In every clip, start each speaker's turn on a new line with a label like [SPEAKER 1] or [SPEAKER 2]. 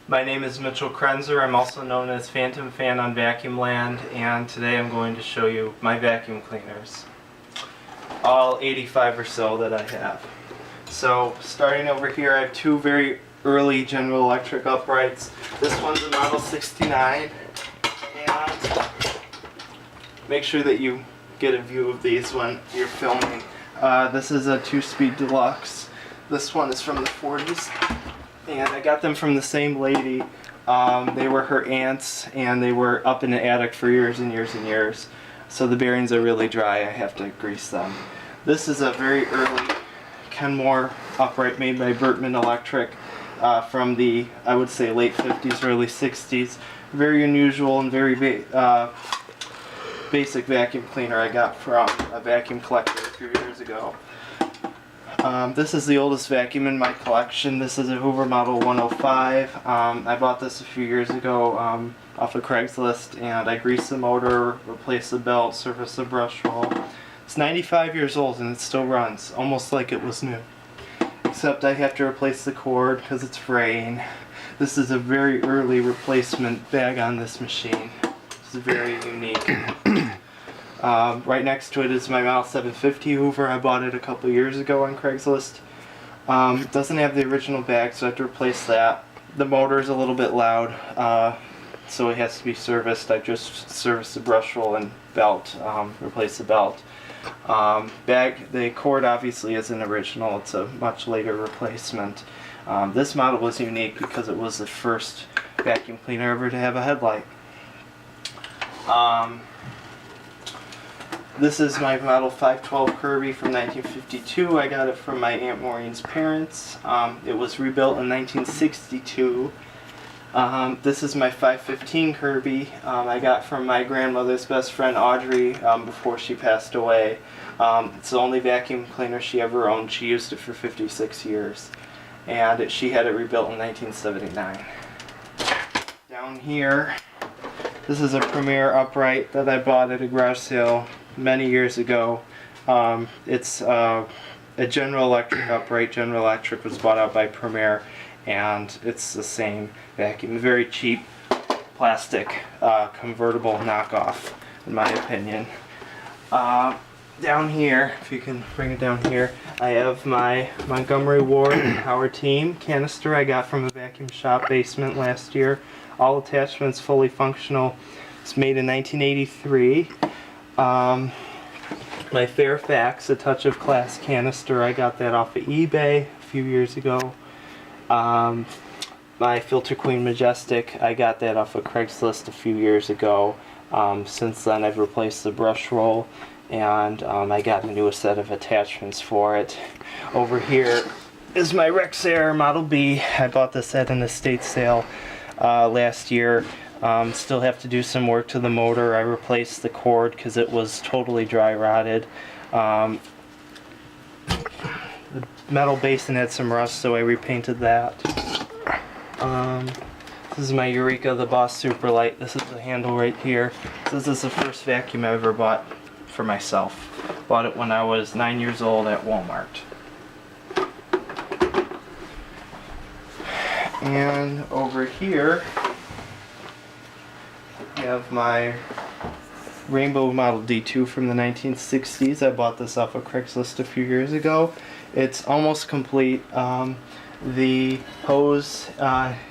[SPEAKER 1] My name is Mitchell Krenzer. I'm also known as Phantom Fan on Vacuum Land, and today I'm going to show you my vacuum cleaners. All 85 or so that I have. So starting over here, I have two very early General Electric uprights. This one's a Model 69, and make sure that you get a view of these when you're filming. This is a 2-speed deluxe. This one is from the 40s. And I got them from the same lady. They were her aunts, and they were up in the attic for years and years and years. So the bearings are really dry. I have to grease them. This is a very early Kenmore upright made by Bertman Electric from the, I would say, late 50s, early 60s. Very unusual and very basic vacuum cleaner I got from a vacuum collector a few years ago. This is the oldest vacuum in my collection. This is a Hoover Model 105. I bought this a few years ago off of Craigslist, and I greased the motor, replaced the belt, serviced the brush roll. It's 95 years old and it still runs, almost like it was new. Except I have to replace the cord because it's fraying. This is a very early replacement bag on this machine. This is very unique. Right next to it is my Model 750 Hoover. I bought it a couple years ago on Craigslist. It doesn't have the original bag, so I have to replace that. The motor is a little bit loud, so it has to be serviced. I just serviced the brush roll and belt, replaced the belt. The cord obviously isn't original. It's a much later replacement. This model was unique because it was the first vacuum cleaner ever to have a headlight. This is my Model 512 Kirby from 1952. I got it from my Aunt Maureen's parents. It was rebuilt in 1962. This is my 515 Kirby I got from my grandmother's best friend Audrey before she passed away. It's the only vacuum cleaner she ever owned. She used it for 56 years. And she had it rebuilt in 1979. Down here, this is a Premier upright that I bought at a garage sale many years ago. It's a General Electric upright. General Electric was bought out by Premier, and it's the same vacuum. Very cheap plastic convertible knockoff, in my opinion. Down here, if you can bring it down here, I have my Montgomery Ward and Howard Team canister I got from a vacuum shop basement last year. All attachments fully functional. It's made in 1983. My Fairfax, A Touch of Class canister, I got that off of eBay a few years ago. My Filter Queen Majestic, I got that off of Craigslist a few years ago. Since then I've replaced the brush roll, and I got a new set of attachments for it. Over here is my Rexair Model B. I bought this at an estate sale last year. Still have to do some work to the motor. I replaced the cord because it was totally dry rotted. The metal basin had some rust, so I repainted that. This is my Eureka the Boss Superlight. This is the handle right here. This is the first vacuum I ever bought for myself. Bought it when I was 9 years old at Walmart. And over here I have my Rainbow Model D2 from the 1960s. I bought this off of Craigslist a few years ago. It's almost complete. The hose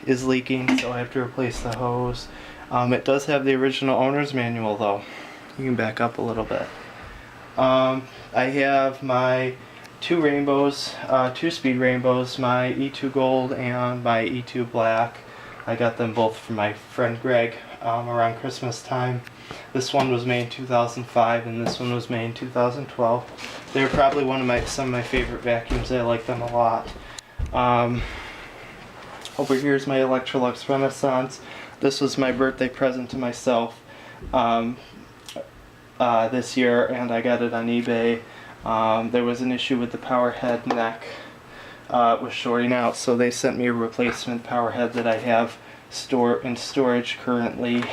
[SPEAKER 1] is leaking, so I have to replace the hose. It does have the original owner's manual though. You can back up a little bit. I have my two rainbows, 2-speed rainbows, my E2 Gold and my E2 Black. I got them both from my friend Greg around Christmas time. This one was made in 2005 and this one was made in 2012. They're probably some of my favorite vacuums. I like them a lot. Over here is my Electrolux Renaissance. This was my birthday present to myself this year, and I got it on eBay. There was an issue with the power head neck. It was shorting out, so they sent me a replacement power head that I have in storage currently.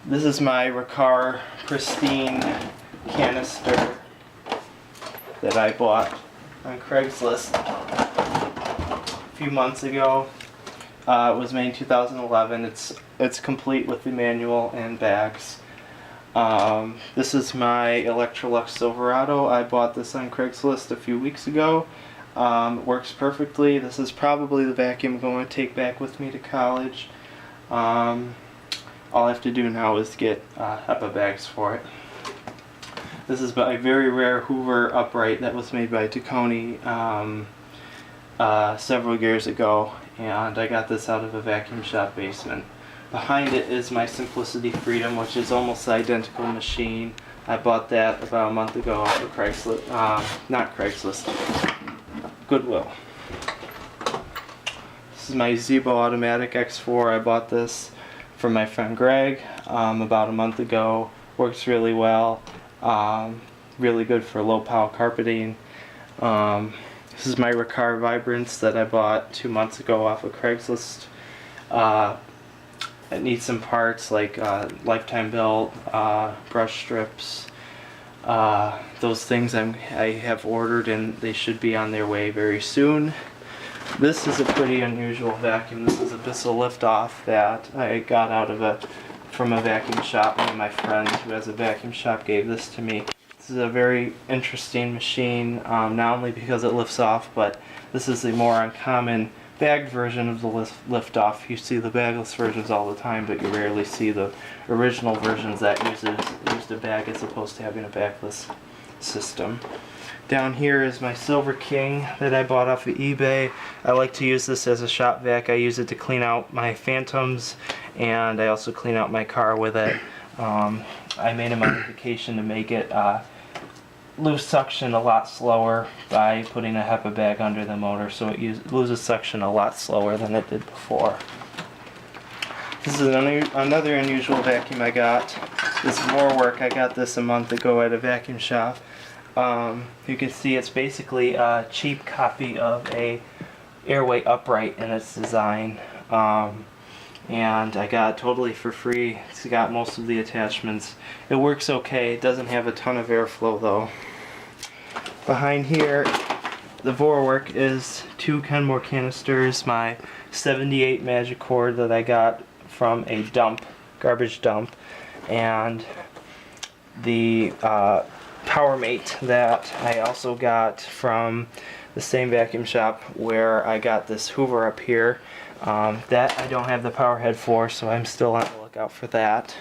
[SPEAKER 1] This is my Riccar Pristine canister that I bought on Craigslist a few months ago. It was made in 2011. It's complete with the manual and bags. This is my Electrolux Silverado. I bought this on Craigslist a few weeks ago. It works perfectly. This is probably the vacuum I'm going to take back with me to college. All I have to do now is get HEPA bags for it. This is a very rare Hoover upright that was made by Taconi several years ago, and I got this out of a vacuum shop basement. Behind it is my Simplicity Freedom, which is almost the identical machine. I bought that about a month ago off of Craigslist, not Craigslist, Goodwill. This is my Zibo Automatic X4. I bought this from my friend Greg about a month ago. Works really well. Really good for low power carpeting. This is my Riccar Vibrance that I bought 2 months ago off of Craigslist. It needs some parts like lifetime built, brush strips, those things I have ordered, and they should be on their way very soon. This is a pretty unusual vacuum. This is a Bissell Liftoff that I got from a vacuum shop. One of my friends who has a vacuum shop gave this to me. This is a very interesting machine, not only because it lifts off, but this is the more uncommon bagged version of the Liftoff. You see the bagless versions all the time, but you rarely see the original versions that used a bag as opposed to having a bagless system. Down here is my Silver King that I bought off of eBay. I like to use this as a shop vac. I use it to clean out my Phantoms, and I also clean out my car with it. I made a modification to make it lose suction a lot slower by putting a HEPA bag under the motor, so it loses suction a lot slower than it did before. This is another unusual vacuum I got. This Vorwerk, I got this a month ago at a vacuum shop. You can see it's basically a cheap copy of a Airway upright in its design. And I got it totally for free. It's got most of the attachments. It works okay. It doesn't have a ton of airflow though. Behind here, the Vorwerk is 2 Kenmore canisters, my 78 Magicord that I got from a garbage dump, and the PowerMate that I also got from the same vacuum shop where I got this Hoover up here. That I don't have the power head for, so I'm still on the lookout for that.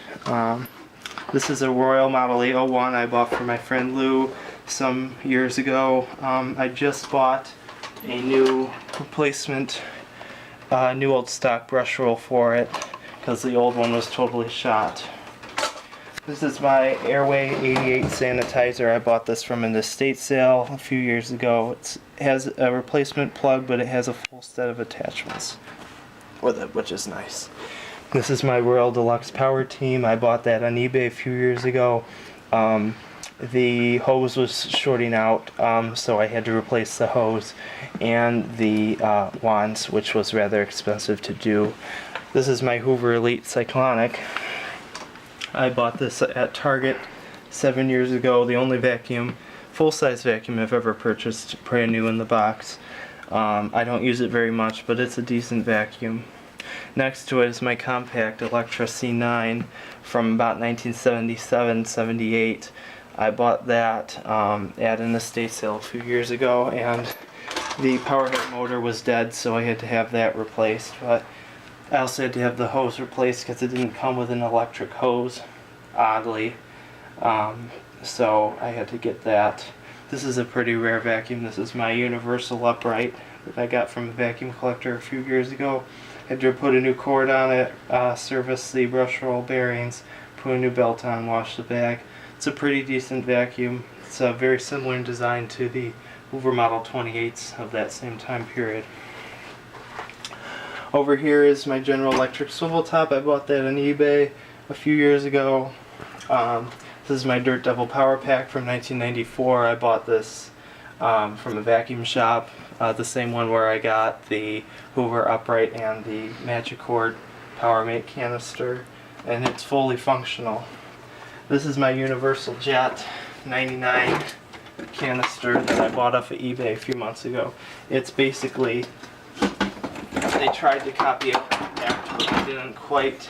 [SPEAKER 1] This is a Royal Model 801 I bought for my friend Lou some years ago. I just bought a new replacement, new old stock brush roll for it because the old one was totally shot. This is my Airway 88 sanitizer. I bought this from an estate sale a few years ago. It has a replacement plug, but it has a full set of attachments with it, which is nice. This is my Royal Deluxe Power Team. I bought that on eBay a few years ago. The hose was shorting out, so I had to replace the hose and the wands, which was rather expensive to do. This is my Hoover Elite Cyclonic. I bought this at Target 7 years ago. The only vacuum, full-size vacuum I've ever purchased, brand new in the box. I don't use it very much, but it's a decent vacuum. Next to it is my compact Electra C9 from about 1977-78. I bought that at an estate sale a few years ago, and the power head motor was dead, so I had to have that replaced. But I also had to have the hose replaced because it didn't come with an electric hose, oddly. So I had to get that. This is a pretty rare vacuum. This is my Universal Upright that I got from a vacuum collector a few years ago. I had to put a new cord on it, service the brush roll bearings, put a new belt on, wash the bag. It's a pretty decent vacuum. It's very similar in design to the Hoover Model 28s of that same time period. Over here is my General Electric swivel top. I bought that on eBay a few years ago. This is my Dirt Devil Power Pack from 1994. I bought this from a vacuum shop, the same one where I got the Hoover upright and the Magicord PowerMate canister, and it's fully functional. This is my Universal Jet 99 canister that I bought off of eBay a few months ago. It's basically they tried to copy it after, but didn't quite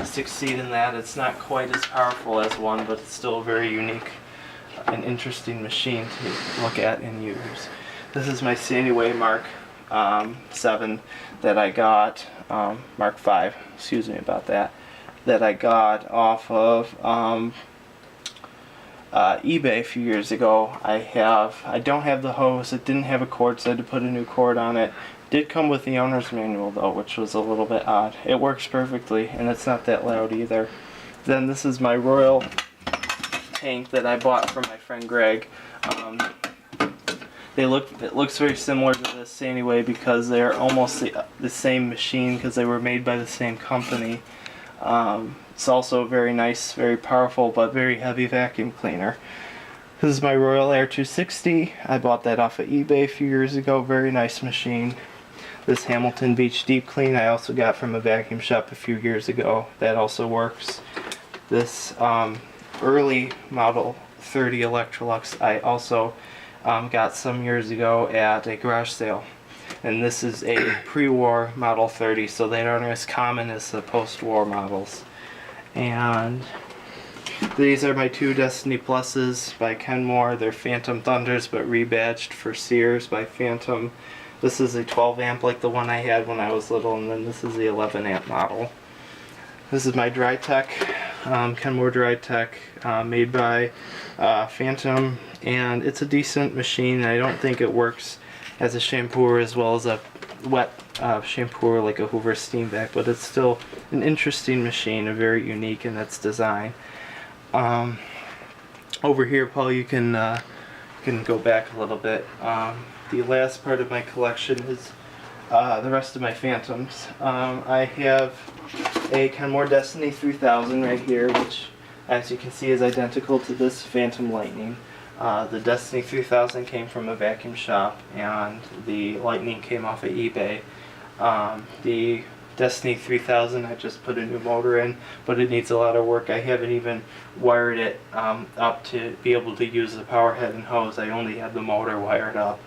[SPEAKER 1] succeed in that. It's not quite as powerful as one, but it's still a very unique and interesting machine to look at and use. This is my Saniway Mark 7 that I got, Mark 5, excuse me about that I got off of eBay a few years ago. I don't have the hose. It didn't have a cord, so I had to put a new cord on it. Did come with the owner's manual though, which was a little bit odd. It works perfectly, and it's not that loud either. Then this is my Royal tank that I bought from my friend Greg. It looks very similar to this Saniway because they're almost the same machine because they were made by the same company. It's also very nice, very powerful, but very heavy vacuum cleaner. This is my Royal Air 260. I bought that off of eBay a few years ago. Very nice machine. This Hamilton Beach Deep Clean I also got from a vacuum shop a few years ago. That also works. This early Model 30 Electrolux I also got some years ago at a garage sale. And this is a pre-war Model 30, so they aren't as common as the post-war models. And these are my two Destiny Pluses by Kenmore. They're Phantom Thunders, but rebadged for Sears by Phantom. This is a 12 amp like the one I had when I was little, and then this is the 11 amp model. This is my Drytech, Kenmore Drytech, made by Phantom, and it's a decent machine. I don't think it works as a shampooer as well as a wet shampooer like a Hoover Steam Vac, but it's still an interesting machine, a very unique in its design. Over here, Paul, you can go back a little bit. The last part of my collection is the rest of my Phantoms. I have a Kenmore Destiny 3000 right here, which, as you can see, is identical to this Phantom Lightning. The Destiny 3000 came from a vacuum shop, and the Lightning came off of eBay. The Destiny 3000, I just put a new motor in, but it needs a lot of work. I haven't even wired it up to be able to use the power head and hose. I only have the motor wired up.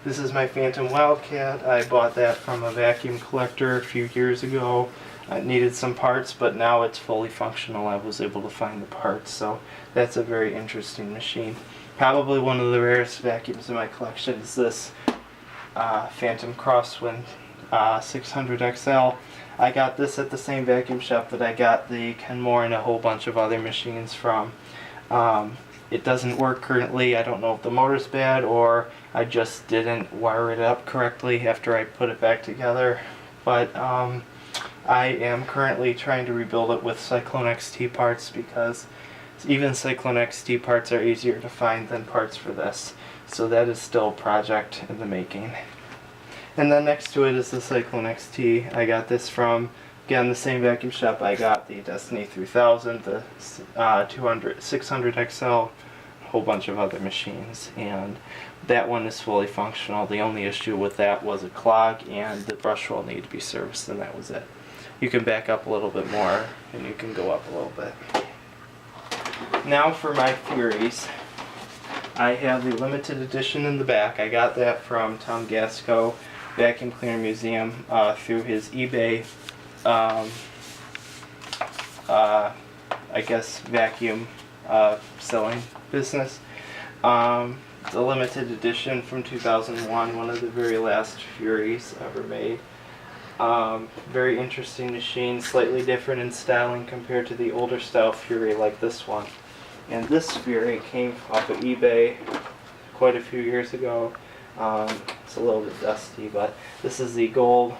[SPEAKER 1] This is my Phantom Wildcat. I bought that from a vacuum collector a few years ago. It needed some parts, but now it's fully functional. I was able to find the parts, so that's a very interesting machine. Probably one of the rarest vacuums in my collection is this Phantom Crosswind 600XL. I got this at the same vacuum shop that I got the Kenmore and a whole bunch of other machines from. It doesn't work currently. I don't know if the motor's bad or I just didn't wire it up correctly after I put it back together. But I am currently trying to rebuild it with Cyclone XT parts because even Cyclone XT parts are easier to find than parts for this. So that is still a project in the making. And then next to it is the Cyclone XT. I got this from, again, the same vacuum shop I got the Destiny 3000, the 600XL, a whole bunch of other machines. And that one is fully functional. The only issue with that was a clog and the brush roll needed to be serviced, and that was it. You can back up a little bit more and you can go up a little bit. Now for my Furies. I have the limited edition in the back. I got that from Tom Gasco Vacuum Cleaner Museum through his eBay, I guess, vacuum selling business. The limited edition from 2001, one of the very last Furies ever made. Very interesting machine, slightly different in styling compared to the older style Fury like this one. And this Fury came off of eBay quite a few years ago. It's a little bit dusty, but this is the gold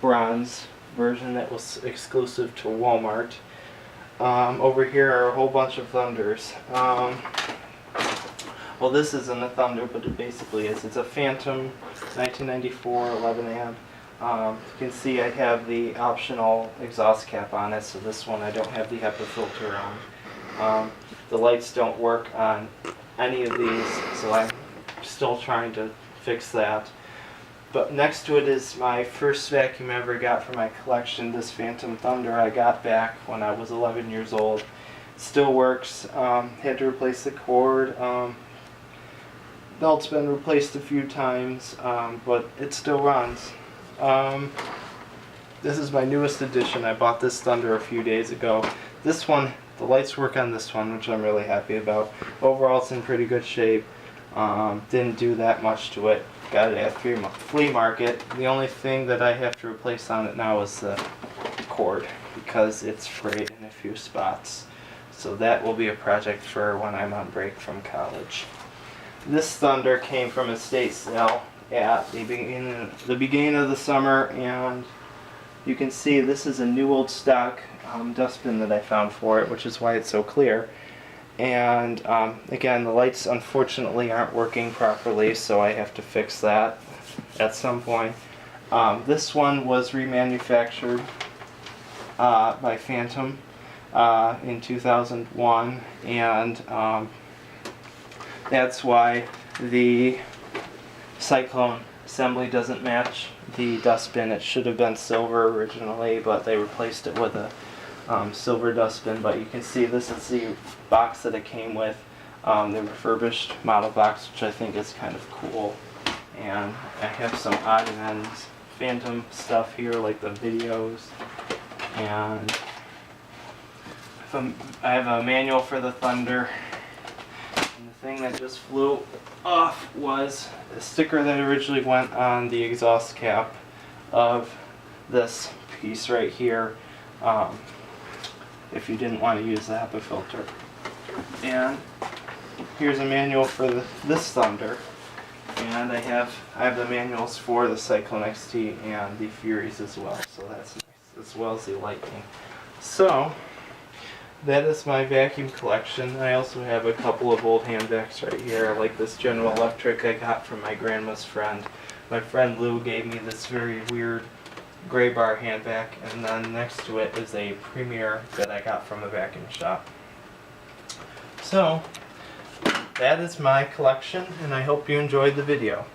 [SPEAKER 1] bronze version that was exclusive to Walmart. Over here are a whole bunch of Thunders. Well, this isn't a Thunder, but it basically is. It's a Phantom 1994 11 amp. You can see I have the optional exhaust cap on it, so this one I don't have the HEPA filter on. The lights don't work on any of these, so I'm still trying to fix that. But next to it is my first vacuum I ever got for my collection, this Phantom Thunder I got back when I was 11 years old. It still works. Had to replace the cord. belt's been replaced a few times, but it still runs. This is my newest addition. I bought this Thunder a few days ago. This one, the lights work on this one, which I'm really happy about. Overall, it's in pretty good shape. Didn't do that much to it. Got it at flea market. The only thing that I have to replace on it now is the cord, because it's frayed in a few spots. So that will be a project for when I'm on break from college. This Thunder came from a estate sale at the beginning of the summer, and you can see this is a new old stock dustbin that I found for it, which is why it's so clear. And again, the lights unfortunately aren't working properly, so I have to fix that at some point. This one was remanufactured by Phantom in 2001, and that's why the Cyclone assembly doesn't match the dustbin. It should have been silver originally, but they replaced it with a silver dustbin. But you can see this is the box that it came with, the refurbished model box, which I think is kind of cool. And I have some odd and ends Phantom stuff here, like the videos, and I have a manual for the Thunder. And the thing that just flew off was a sticker that originally went on the exhaust cap of this piece right here, if you didn't want to use the HEPA filter. And here's a manual for this Thunder, and I have the manuals for the Cyclone XT and the Furies as well, so that's nice, as well as the Lightning. So that is my vacuum collection. I also have a couple of old hand vacs right here, like this General Electric I got from my grandma's friend. My friend Lou gave me this very weird gray bar hand vac, and then next to it is a Premier that I got from a vacuum shop. So that is my collection, and I hope you enjoyed the video.